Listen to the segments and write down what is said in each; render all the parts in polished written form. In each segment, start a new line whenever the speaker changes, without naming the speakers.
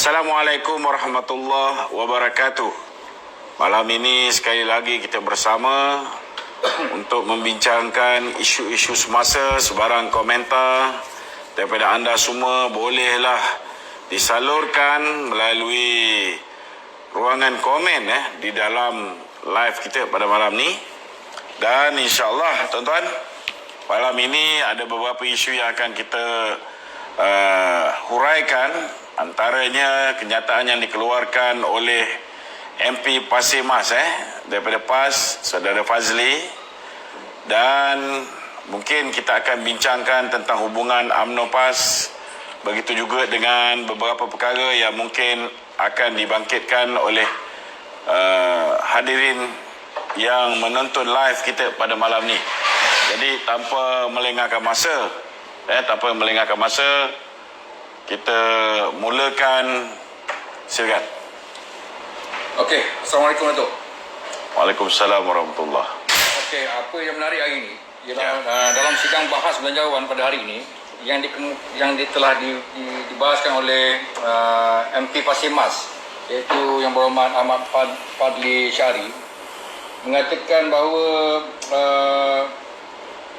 Assalamualaikum warahmatullahi wabarakatuh. Malam ini sekali lagi kita bersama untuk membincangkan isu-isu semasa. Sebarang komentar daripada anda semua bolehlah disalurkan melalui ruangan komen di dalam live kita pada malam ni. Dan insyaAllah tuan-tuan, malam ini ada beberapa isu yang akan kita huraikan. Antaranya kenyataan yang dikeluarkan oleh MP Pasir Mas daripada PAS, Saudara Fazli. Dan mungkin kita akan bincangkan tentang hubungan UMNO PAS. Begitu juga dengan beberapa perkara yang mungkin akan dibangkitkan oleh hadirin yang menonton live kita pada malam ni. Jadi tanpa melengahkan masa, kita mulakan. Silakan.
Okey, Assalamualaikum Datuk.
Waalaikumsalam warahmatullahi.
Okey, apa yang menarik hari ini ialah dalam sidang bahas belanjawan pada hari ini yang telah dibahaskan oleh MP Pasir Mas, iaitu Yang Berhormat Ahmad Fadli Syari, mengatakan bahawa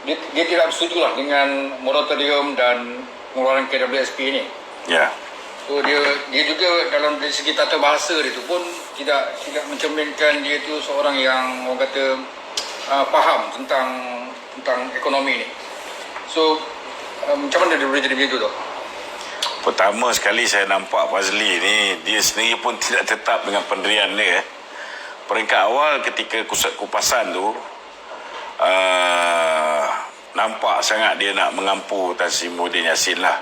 dia tidak bersetujulah dengan moratorium dan pengeluaran KWSP ini.
Ya.
So dia juga dalam dari segi tata bahasa dia tu pun tidak mencerminkan dia tu seorang yang orang kata faham tentang ekonomi ni. So macam mana dia boleh jadi macam tu?
Pertama sekali saya nampak Fazli ni, dia sendiri pun tidak tetap dengan pendirian dia. Peringkat awal ketika kupasan tu, nampak sangat dia nak mengampu Tan Sri Muhyiddin Yassin lah,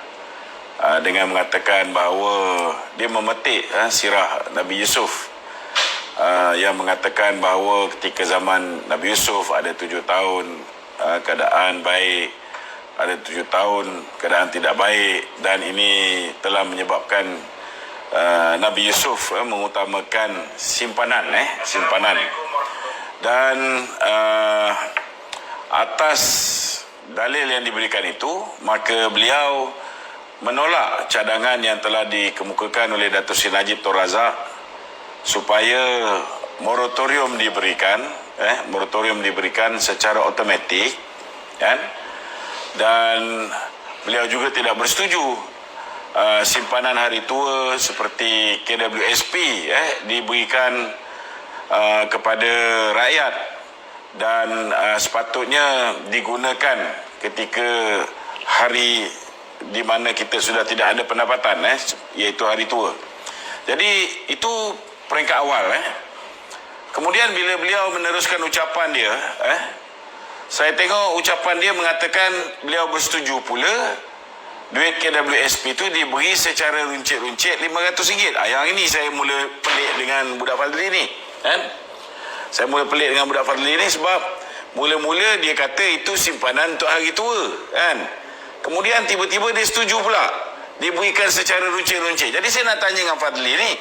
dengan mengatakan bahawa dia memetik sirah Nabi Yusuf, yang mengatakan bahawa ketika zaman Nabi Yusuf ada 7 tahun keadaan baik, ada 7 tahun keadaan tidak baik, dan ini telah menyebabkan Nabi Yusuf mengutamakan simpanan. Dan atas dalil yang diberikan itu, maka beliau menolak cadangan yang telah dikemukakan oleh Datuk Seri Najib Tun Razak supaya moratorium diberikan secara automatik, kan? Dan beliau juga tidak bersetuju simpanan hari tua seperti KWSP diberikan kepada rakyat, dan sepatutnya digunakan ketika hari di mana kita sudah tidak ada pendapatan, iaitu hari tua. Jadi itu peringkat awal. Kemudian bila beliau meneruskan ucapan dia, saya tengok ucapan dia mengatakan beliau bersetuju pula duit KWSP itu diberi secara runcit-runcit RM500. Yang ini saya mula pelik dengan budak Fadli ni, kan? Saya mula pelik dengan budak Fadli ni sebab mula-mula dia kata itu simpanan untuk hari tua, kan? Kemudian tiba-tiba dia setuju pula diberikan secara runcit-runcit. Jadi saya nak tanya dengan Fadli ni,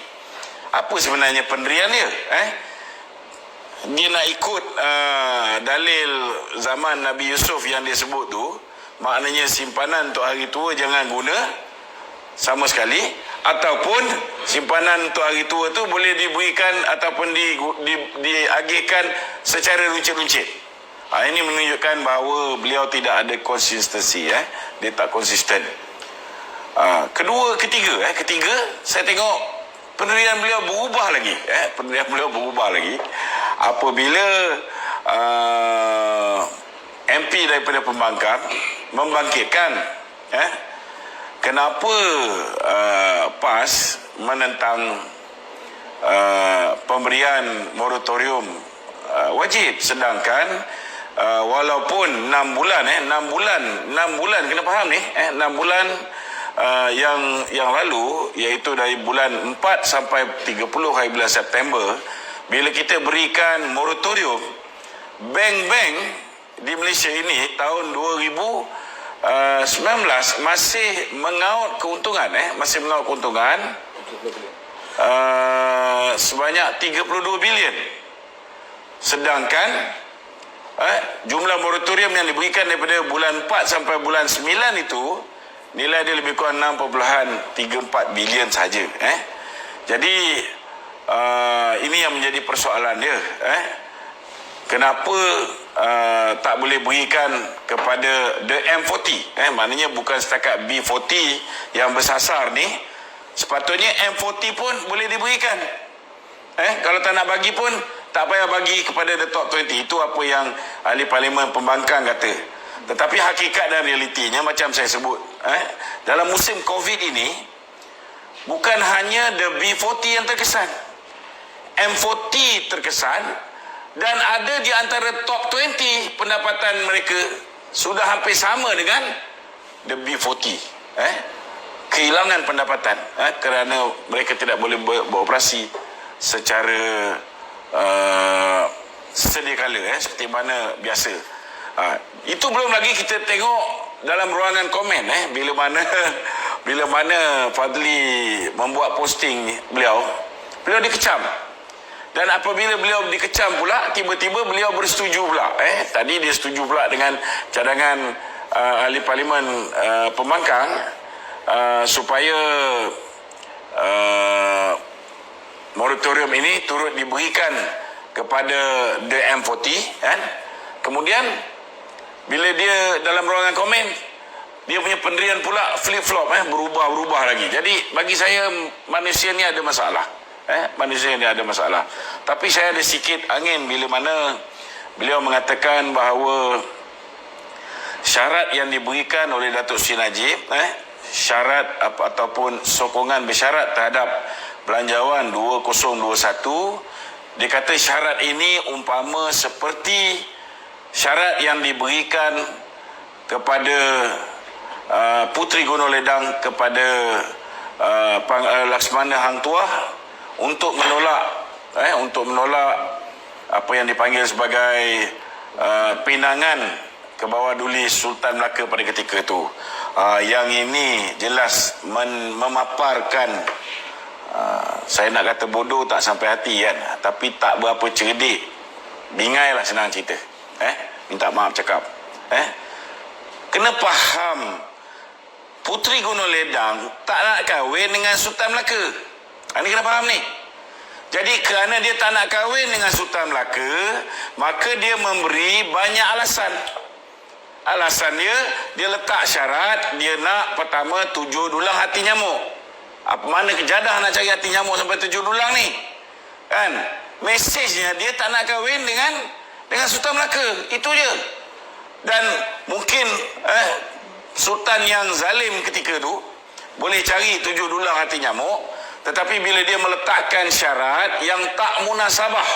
apa sebenarnya pendirian dia? Dia nak ikut dalil zaman Nabi Yusuf yang dia sebut tu, maknanya simpanan untuk hari tua jangan guna sama sekali, ataupun simpanan untuk hari tua tu boleh diberikan ataupun diagihkan secara runcit-runcit. Ini menunjukkan bahawa beliau tidak ada konsistensi, dia tak konsisten. Ketiga, saya tengok pendirian beliau berubah lagi. Apabila MP daripada Pembangkang membangkitkan kenapa PAS menentang pemberian moratorium wajib, sedangkan walaupun 6 bulan kena faham ni, 6 bulan yang lalu, iaitu dari bulan 4 sampai 30 hari bulan September, bila kita berikan moratorium, bank-bank di Malaysia ini tahun 2019 masih mengaut keuntungan, sebanyak 32 bilion. Sedangkan jumlah moratorium yang diberikan daripada bulan 4 sampai bulan 9 itu nilai dia lebih kurang 6.34 bilion saja. Jadi ini yang menjadi persoalan dia. Kenapa tak boleh berikan kepada the M40? Maknanya bukan setakat B40 yang bersasar ni. Sepatutnya M40 pun boleh diberikan. Kalau tak nak bagi pun tak payah bagi kepada the top 20. Itu apa yang ahli parlimen pembangkang kata. Tetapi hakikat dan realitinya macam saya sebut, dalam musim COVID ini bukan hanya the B40 yang terkesan, M40 terkesan, dan ada di antara top 20 pendapatan mereka sudah hampir sama dengan the B40. Kehilangan pendapatan kerana mereka tidak boleh beroperasi secara sedia kala seperti mana biasa. Itu belum lagi kita tengok dalam ruangan komen bila mana Fadli membuat posting beliau dikecam. Dan apabila beliau dikecam pula, tiba-tiba beliau bersetuju pula. Tadi dia setuju pula dengan cadangan ahli parlimen pembangkang supaya moratorium ini turut diberikan kepada the M40. Kemudian bila dia dalam ruangan komen, dia punya pendirian pula flip-flop, berubah-ubah lagi. Jadi bagi saya manusia ni ada masalah. Manusia ni ada masalah. Tapi saya ada sikit angin bila mana beliau mengatakan bahawa syarat yang diberikan oleh Datuk Seri Najib, syarat ataupun sokongan bersyarat terhadap Belanjawan 2021, dia kata syarat ini umpama seperti syarat yang diberikan kepada Puteri Gunung Ledang kepada Laksmana Hang Tuah untuk menolak apa yang dipanggil sebagai pinangan ke bawah duli Sultan Melaka pada ketika itu. Yang ini jelas memaparkan, saya nak kata bodoh tak sampai hati kan, tapi tak berapa cerdik, bingai lah senang cerita. Minta maaf cakap. Kena faham, Puteri Gunung Ledang tak nak kahwin dengan Sultan Melaka. Ini kena faham ni. Jadi kerana dia tak nak kahwin dengan Sultan Melaka, maka dia memberi banyak alasan. Alasan dia letak syarat, dia nak pertama 7 dulang hati nyamuk. Apa mana kejadah nak cari hati nyamuk sampai 7 dulang ni? Kan? Mesejnya dia tak nak kahwin dengan Sultan Melaka. Itu je. Dan mungkin Sultan yang zalim ketika tu boleh cari 7 dulang hati nyamuk, tetapi bila dia meletakkan syarat yang tak munasabah,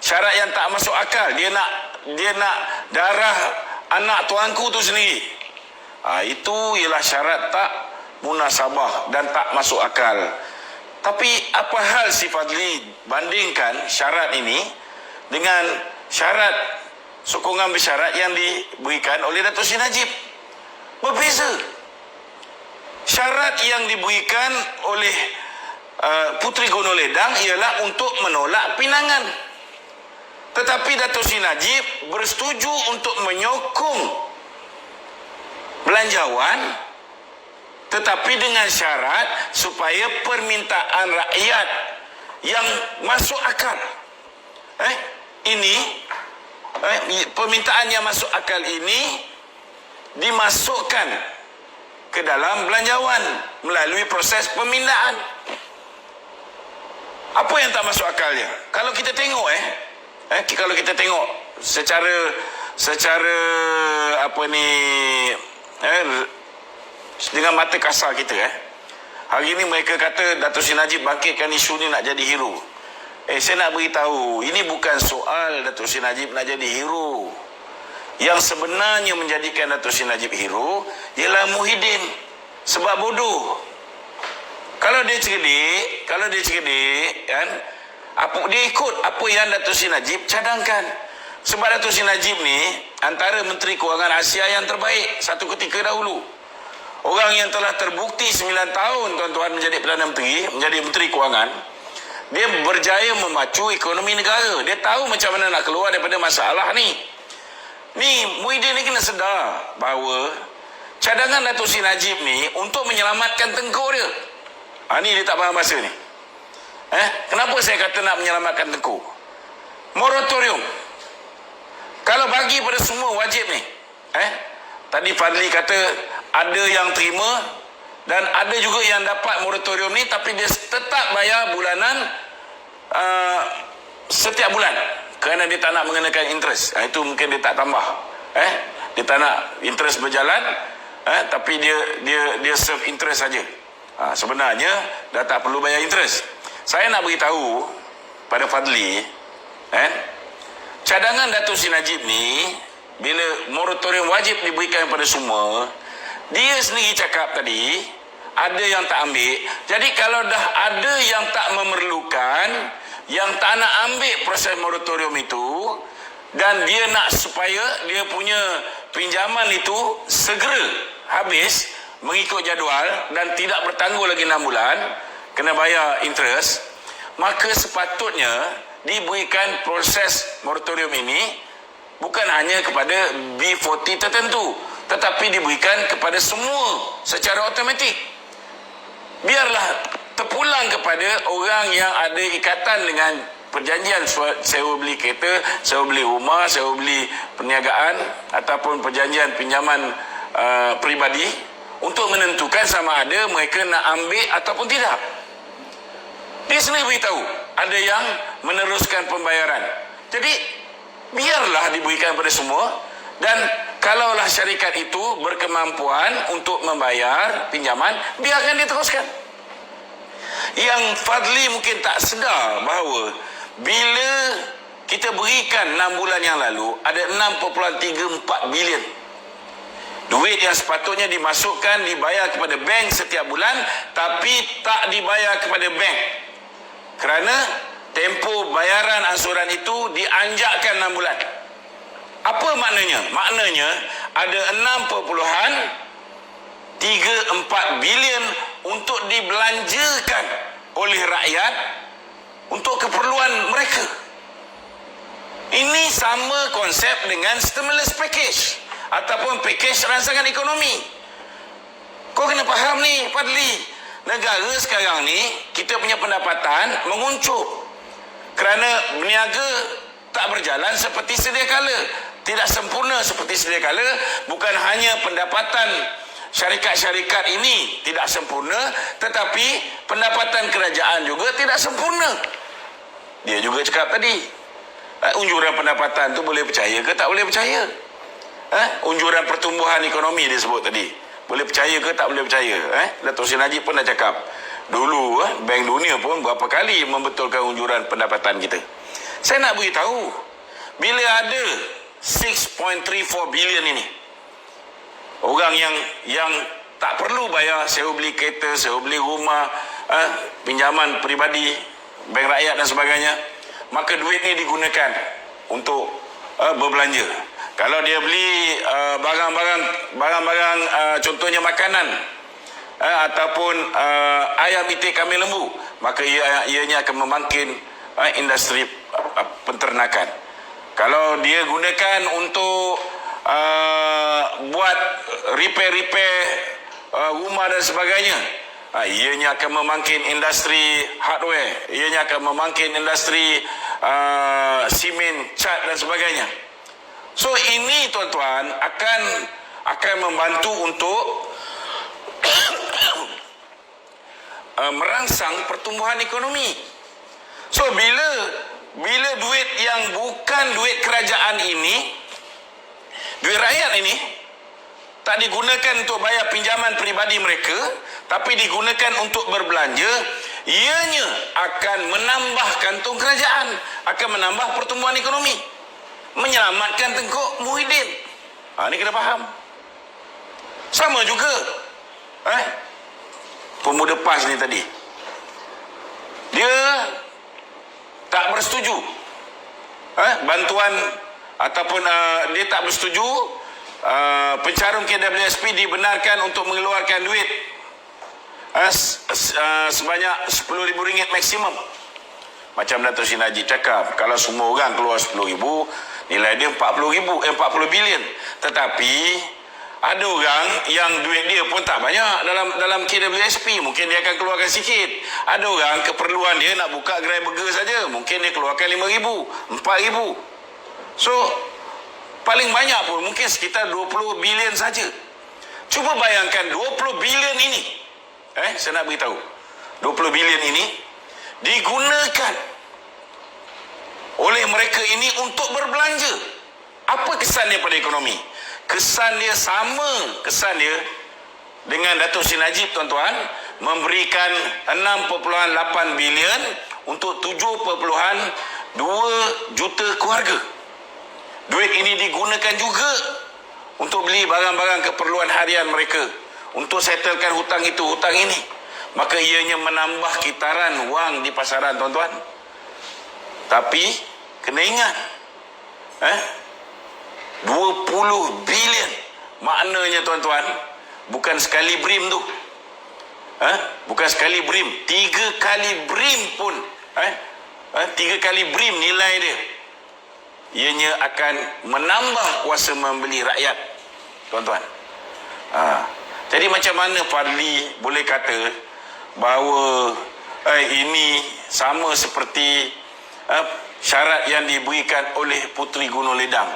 syarat yang tak masuk akal, dia nak darah anak tuanku tu sendiri, itu ialah syarat tak munasabah dan tak masuk akal. Tapi apa hal si Fadli bandingkan syarat ini dengan syarat sokongan bersyarat yang diberikan oleh Datuk Seri Najib? Berbeza. Syarat yang diberikan oleh Puteri Gunung Ledang ialah untuk menolak pinangan. Tetapi Datuk Seri Najib bersetuju untuk menyokong Belanjawan, tetapi dengan syarat supaya permintaan rakyat yang masuk akal. Permintaan yang masuk akal ini dimasukkan ke dalam Belanjawan melalui proses pemindahan. Apa yang tak masuk akalnya? Kalau kita tengok kalau kita tengok secara apa ni dengan mata kasar kita, hari ini mereka kata Datuk Seri Najib bangkitkan isu ni nak jadi hero. Saya nak beritahu, ini bukan soal Datuk Seri Najib nak jadi hero. Yang sebenarnya menjadikan Datuk Seri Najib hero ialah Muhyiddin, sebab bodoh. Kalau dia cerdik kan, dia ikut apa yang Datuk Seri Najib cadangkan. Sebab Datuk Seri Najib ni antara Menteri Kewangan Asia yang terbaik satu ketika dahulu. Orang yang telah terbukti 9 tahun tuan-tuan menjadi Perdana Menteri, menjadi Menteri Kewangan. Dia berjaya memacu ekonomi negara. Dia tahu macam mana nak keluar daripada masalah ni. Ni Muhyiddin ni kena sedar bahawa cadangan Datuk Seri Najib ni untuk menyelamatkan Tengku dia. Ni dia tak faham bahasa ni. Kenapa saya kata nak menyelamatkan Tengku? Moratorium. Kalau bagi pada semua wajib ni. Tadi Fadli kata ada yang terima dan ada juga yang dapat moratorium ni tapi dia tetap bayar bulanan setiap bulan kerana dia tak nak mengenakan interest. Itu mungkin dia tak tambah. Dia tak nak interest berjalan, tapi dia serve interest saja. Sebenarnya dah tak perlu bayar interest. Saya nak beritahu pada Fadli, cadangan Datuk Seri Najib ni bila moratorium wajib diberikan kepada semua, dia sendiri cakap tadi ada yang tak ambil. Jadi kalau dah ada yang tak memerlukan, yang tak nak ambil proses moratorium itu, dan dia nak supaya dia punya pinjaman itu segera habis mengikut jadual dan tidak bertangguh lagi 6 bulan, kena bayar interest, maka sepatutnya diberikan proses moratorium ini bukan hanya kepada B40 tertentu, tetapi diberikan kepada semua secara automatik. Biarlah terpulang kepada orang yang ada ikatan dengan perjanjian, sewa beli kereta, sewa beli rumah, sewa beli perniagaan ataupun perjanjian pinjaman peribadi untuk menentukan sama ada mereka nak ambil ataupun tidak. Dia sendiri beritahu ada yang meneruskan pembayaran. Jadi biarlah diberikan pada semua, dan kalaulah syarikat itu berkemampuan untuk membayar pinjaman, biarkan dia teruskan. Yang Fadli mungkin tak sedar bahawa bila kita berikan 6 bulan yang lalu ada 6.34 bilion duit yang sepatutnya dimasukkan, dibayar kepada bank setiap bulan, tapi tak dibayar kepada bank kerana tempoh bayaran angsuran itu dianjakkan 6 bulan. Apa maknanya? Maknanya ada 6.34 bilion untuk dibelanjakan oleh rakyat untuk keperluan mereka. Ini sama konsep dengan stimulus package ataupun package rangsangan ekonomi. Kau kena faham ni, Fadli. Negara sekarang ni kita punya pendapatan menguncup kerana berniaga tak berjalan seperti sedia kala, tidak sempurna seperti sedia kala. Bukan hanya pendapatan syarikat-syarikat ini tidak sempurna, tetapi pendapatan kerajaan juga tidak sempurna. Dia juga cakap tadi, unjuran pendapatan tu boleh percaya ke tak boleh percaya? Unjuran pertumbuhan ekonomi dia sebut tadi, boleh percaya ke tak boleh percaya? Datuk Seri Najib pun dah cakap dulu, Bank Dunia pun berapa kali membetulkan unjuran pendapatan kita. Saya nak beritahu, bila ada 6.34 bilion ini, orang yang tak perlu bayar sewa beli kereta, sewa beli rumah, pinjaman peribadi, bank rakyat dan sebagainya, maka duit ni digunakan untuk berbelanja. Kalau dia beli barang-barang contohnya makanan, ataupun ayam itik kambing lembu, maka ianya akan membangkit industri penternakan. Kalau dia gunakan untuk buat repair rumah dan sebagainya, ianya akan membangkit industri hardware, ianya akan membangkit industri simen, cat dan sebagainya. So ini tuan-tuan akan membantu untuk merangsang pertumbuhan ekonomi. So bila duit yang bukan duit kerajaan ini, duit rakyat ini tak digunakan untuk bayar pinjaman peribadi mereka, tapi digunakan untuk berbelanja, ianya akan menambah kantung kerajaan, akan menambah pertumbuhan ekonomi, menyelamatkan Tengku Muhyiddin. Ini kena faham. Sama juga pemuda PAS ni tadi, dia tak bersetuju bantuan ataupun dia tak bersetuju pencarum KWSP dibenarkan untuk mengeluarkan duit sebanyak RM10,000 maksimum. Macam Datuk Seri Najib cakap, kalau semua orang keluar RM10,000, nilai dia 40 bilion. Tetapi Ada orang yang duit dia pun tak banyak dalam KWSP, mungkin dia akan keluarkan sikit. Ada orang keperluan dia nak buka gerai burger saja, mungkin dia keluarkan RM5,000, RM4,000. So paling banyak pun mungkin sekitar 20 bilion saja. Cuba bayangkan 20 bilion ini, saya nak beritahu, 20 bilion ini digunakan oleh mereka ini untuk berbelanja. Apa kesannya pada ekonomi? Kesan dia sama kesan dia dengan Datuk Seri Najib, tuan-tuan, memberikan 6.8 bilion untuk 7.2 juta keluarga. Duit ini digunakan juga untuk beli barang-barang keperluan harian mereka, untuk settlekan hutang itu, hutang ini. Maka ianya menambah kitaran wang di pasaran, tuan-tuan. Tapi kena ingat, 20 bilion maknanya, tuan-tuan, bukan sekali BRIM tu, bukan sekali BRIM, 3 kali BRIM pun, 3 kali BRIM nilai dia, ianya akan menambah kuasa membeli rakyat, tuan-tuan. Jadi macam mana Fadli boleh kata bahawa ini sama seperti syarat yang diberikan oleh Puteri Gunung Ledang?